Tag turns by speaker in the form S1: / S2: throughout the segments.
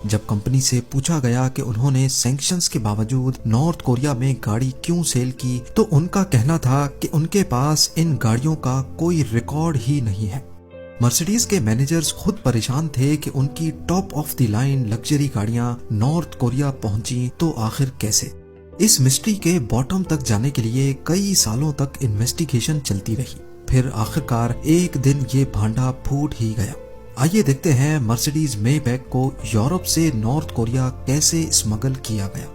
S1: जब कंपनी से पूछा गया कि उन्होंने सैंक्शंस के बावजूद नॉर्थ कोरिया में गाड़ी क्यों सेल की, तो उनका कहना था कि उनके पास इन गाड़ियों का कोई रिकॉर्ड ही नहीं है। मर्सिडीज के मैनेजर्स खुद परेशान थे कि उनकी top of the line luxury गाड़ियां नॉर्थ कोरिया पहुंची तो आखिर कैसे। इस मिस्ट्री के बॉटम तक जाने के लिए कई सालों तक इन्वेस्टिगेशन चलती रही। फिर आखिरकार एक दिन ये भांडा फूट ही गया। आइए देखते हैं मर्सिडीज मेबैक को यूरोप से नॉर्थ कोरिया कैसे स्मगल किया गया।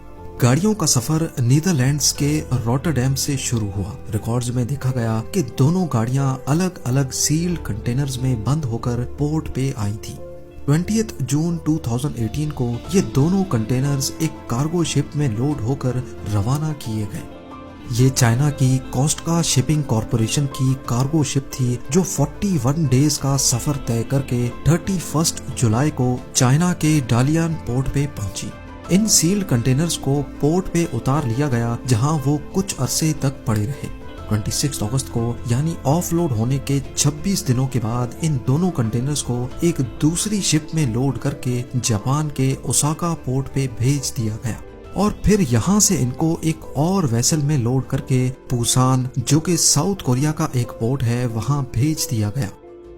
S1: गाड़ियों का सफर नीदरलैंड्स के रॉटरडैम से शुरू हुआ। रिकॉर्ड्स में देखा गया कि दोनों गाड़ियां अलग अलग सील्ड कंटेनर्स में बंद होकर पोर्ट पे आई थी। 20 जून 2018 को ये दोनों कंटेनर्स एक कार्गो शिप में लोड होकर रवाना किए गए। ये चाइना की कोस्टका शिपिंग कॉरपोरेशन की कार्गो शिप थी जो 41 डेज का सफर तय करके 31 जुलाई को चाइना के डालियन पोर्ट पे पहुंची। इन सील्ड कंटेनर्स को पोर्ट पे उतार लिया गया, जहां वो कुछ अरसे तक पड़े रहे। 26 अगस्त को यानी ऑफलोड होने के 26 दिनों के बाद इन दोनों कंटेनर्स को एक दूसरी शिप में लोड करके जापान के ओसाका पोर्ट पे भेज दिया गया और फिर यहां से इनको एक और वेसल में लोड करके पुसान, जो कि साउथ कोरिया का एक पोर्ट है, वहां भेज दिया गया।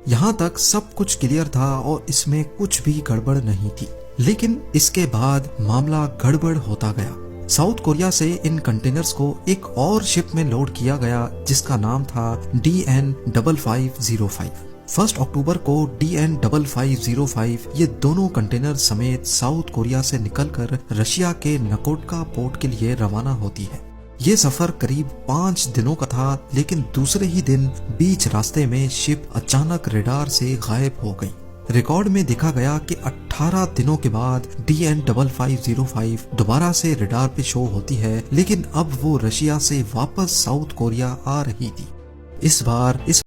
S1: यहाँ तक सब कुछ क्लियर था और इसमें कुछ भी गड़बड़ नहीं थी। लेकिन इसके बाद मामला गड़बड़ होता गया। साउथ कोरिया से इन कंटेनर्स को एक और शिप में लोड किया गया जिसका नाम था DN5505। 1 अक्टूबर को DN5505 ये दोनों कंटेनर समेत साउथ कोरिया से निकलकर रशिया के नकोटका पोर्ट के लिए रवाना होती है। ये सफर करीब 5 दिनों का था, लेकिन दूसरे ही दिन बीच रास्ते में शिप अचानक रडार से गायब हो गई। रिकॉर्ड में देखा गया कि 18 दिनों के बाद DN5505 दोबारा से रडार पे शो होती है, लेकिन अब वो रशिया से वापस साउथ कोरिया आ रही थी। इस बार इस